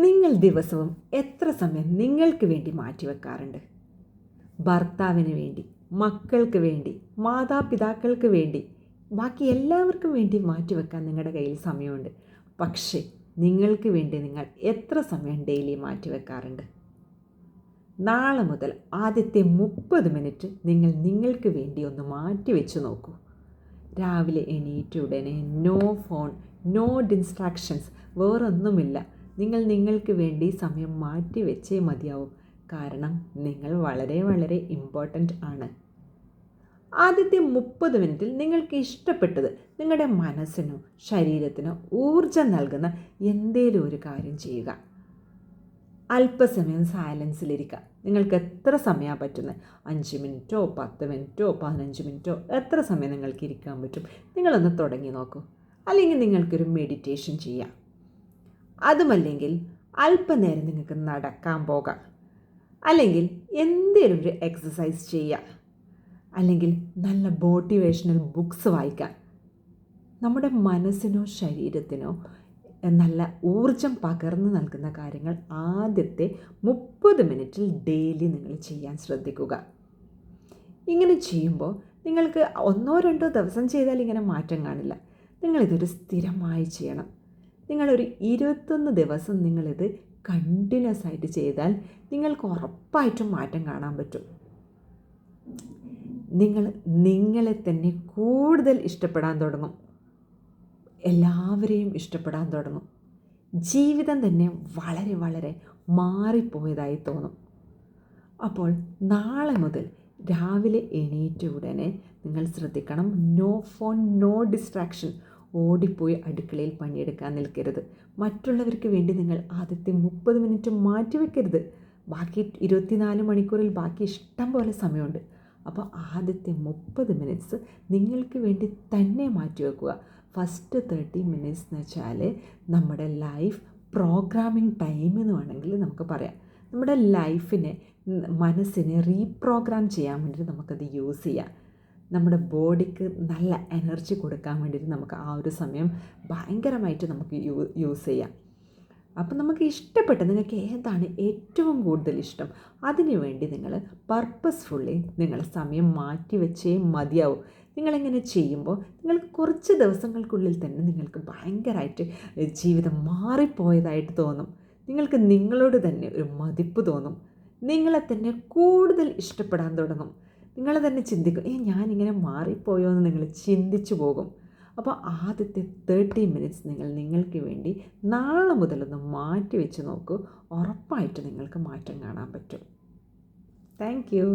നിങ്ങൾ ദിവസവും എത്ര സമയം നിങ്ങൾക്ക് വേണ്ടി മാറ്റിവെക്കാറുണ്ട്? ഭർത്താവിന് വേണ്ടി, മക്കൾക്ക് വേണ്ടി, മാതാപിതാക്കൾക്ക് വേണ്ടി, ബാക്കി എല്ലാവർക്കും വേണ്ടി മാറ്റിവെക്കാൻ നിങ്ങളുടെ കയ്യിൽ സമയമുണ്ട്. പക്ഷേ നിങ്ങൾക്ക് വേണ്ടി നിങ്ങൾ എത്ര സമയം ഡെയിലി മാറ്റിവെക്കാറുണ്ട്? നാളെ മുതൽ ആദ്യത്തെ 30 മിനിറ്റ് നിങ്ങൾക്ക് വേണ്ടി ഒന്ന് മാറ്റിവെച്ച് നോക്കൂ. രാവിലെ എണീറ്റ ഉടനെ നോ ഫോൺ, നോ ഡിസ്ട്രാക്ഷൻസ്, വേറൊന്നുമില്ല. നിങ്ങൾക്ക് വേണ്ടി സമയം മാറ്റി വെച്ചേ മതിയാവും. കാരണം നിങ്ങൾ വളരെ വളരെ ഇമ്പോർട്ടൻ്റ് ആണ്. ആദ്യത്തെ 30 മിനിറ്റിൽ നിങ്ങൾക്ക് ഇഷ്ടപ്പെട്ടത്, നിങ്ങളുടെ മനസ്സിനോ ശരീരത്തിനോ ഊർജം നൽകുന്ന എന്തേലും ഒരു കാര്യം ചെയ്യുക. അല്പസമയം സൈലൻസിലിരിക്കുക. നിങ്ങൾക്ക് എത്ര സമയമാണ് പറ്റുന്നത്? 5 മിനിറ്റോ 10 മിനിറ്റോ 15 മിനിറ്റോ എത്ര സമയം നിങ്ങൾക്ക് ഇരിക്കാൻ പറ്റും? നിങ്ങളൊന്ന് തുടങ്ങി നോക്കൂ. അല്ലെങ്കിൽ നിങ്ങൾക്കൊരു മെഡിറ്റേഷൻ ചെയ്യാം. അതുമല്ലെങ്കിൽ അല്പനേരം നിങ്ങൾക്ക് നടക്കാൻ പോകാം. അല്ലെങ്കിൽ എന്തെങ്കിലും ഒരു എക്സസൈസ് ചെയ്യുക. അല്ലെങ്കിൽ നല്ല മോട്ടിവേഷണൽ ബുക്സ് വായിക്കാം. നമ്മുടെ മനസ്സിനോ ശരീരത്തിനോ നല്ല ഊർജം പകർന്നു നൽകുന്ന കാര്യങ്ങൾ ആദ്യത്തെ 30 മിനിറ്റിൽ ഡെയിലി നിങ്ങൾ ചെയ്യാൻ ശ്രദ്ധിക്കുക. ഇങ്ങനെ ചെയ്യുമ്പോൾ നിങ്ങൾക്ക് 1-2 ദിവസം ചെയ്താൽ ഇങ്ങനെ മാറ്റം കാണില്ല. നിങ്ങളിതൊരു സ്ഥിരമായി ചെയ്യണം. നിങ്ങളൊരു 21 ദിവസം നിങ്ങളിത് കണ്ടിന്യൂസ് ആയിട്ട് ചെയ്താൽ നിങ്ങൾക്ക് ഉറപ്പായിട്ടും മാറ്റം കാണാൻ പറ്റും. നിങ്ങളെ തന്നെ കൂടുതൽ ഇഷ്ടപ്പെടാൻ തുടങ്ങും. എല്ലാവരെയും ഇഷ്ടപ്പെടാൻ തുടങ്ങും. ജീവിതം തന്നെ വളരെ വളരെ മാറിപ്പോയതായി തോന്നും. അപ്പോൾ നാളെ മുതൽ രാവിലെ എണീറ്റ ഉടനെ നിങ്ങൾ ശ്രദ്ധിക്കണം, നോ ഫോൺ, നോ ഡിസ്ട്രാക്ഷൻ. ഓടിപ്പോയി അടുക്കളയിൽ പണിയെടുക്കാൻ നിൽക്കരുത്. മറ്റുള്ളവർക്ക് വേണ്ടി നിങ്ങൾ ആദ്യത്തെ 30 മിനിറ്റ് മാറ്റിവെക്കരുത്. ബാക്കി 24 മണിക്കൂറിൽ ബാക്കി ഇഷ്ടം പോലെ സമയമുണ്ട്. അപ്പോൾ ആദ്യത്തെ 30 മിനിറ്റ്സ് നിങ്ങൾക്ക് വേണ്ടി തന്നെ മാറ്റിവെക്കുക. ഫസ്റ്റ് 30 മിനിറ്റ്സ് എന്ന് വെച്ചാൽ നമ്മുടെ ലൈഫ് പ്രോഗ്രാമിംഗ് ടൈം എന്ന് വേണമെങ്കിൽ നമുക്ക് പറയാം. നമ്മുടെ ലൈഫിനെ, മനസ്സിനെ റീപ്രോഗ്രാം ചെയ്യാൻ വേണ്ടിയിട്ട് നമുക്കത് യൂസ് ചെയ്യാം. നമ്മുടെ ബോഡിക്ക് നല്ല എനർജി കൊടുക്കാൻ വേണ്ടിയിട്ട് നമുക്ക് ആ ഒരു സമയം ഭയങ്കരമായിട്ട് നമുക്ക് യൂസ് ചെയ്യാം. അപ്പം നമുക്ക് ഇഷ്ടപ്പെട്ട, നിങ്ങൾക്ക് ഏതാണ് ഏറ്റവും കൂടുതൽ ഇഷ്ടം, അതിനു വേണ്ടി നിങ്ങൾ പർപ്പസ്ഫുള്ളി നിങ്ങൾ സമയം മാറ്റി വെച്ചേ മതിയാവും. നിങ്ങളിങ്ങനെ ചെയ്യുമ്പോൾ നിങ്ങൾക്ക് കുറച്ച് ദിവസങ്ങൾക്കുള്ളിൽ തന്നെ നിങ്ങൾക്ക് ഭയങ്കരമായിട്ട് ജീവിതം മാറിപ്പോയതായിട്ട് തോന്നും. നിങ്ങൾക്ക് നിങ്ങളോട് തന്നെ ഒരു മതിപ്പ് തോന്നും. നിങ്ങളെ തന്നെ കൂടുതൽ ഇഷ്ടപ്പെടാൻ തുടങ്ങും. നിങ്ങൾ തന്നെ ചിന്തിക്കും, ഞാനിങ്ങനെ മാറിപ്പോയോ എന്ന് നിങ്ങൾ ചിന്തിച്ചു പോകും. അപ്പോൾ ആദ്യത്തെ 30 മിനിറ്റ്സ് നിങ്ങൾക്ക് വേണ്ടി നാളെ മുതലൊന്ന് മാറ്റി വെച്ച് നോക്കൂ. ഉറപ്പായിട്ട് നിങ്ങൾക്ക് മാറ്റം കാണാൻ പറ്റും. Thank you.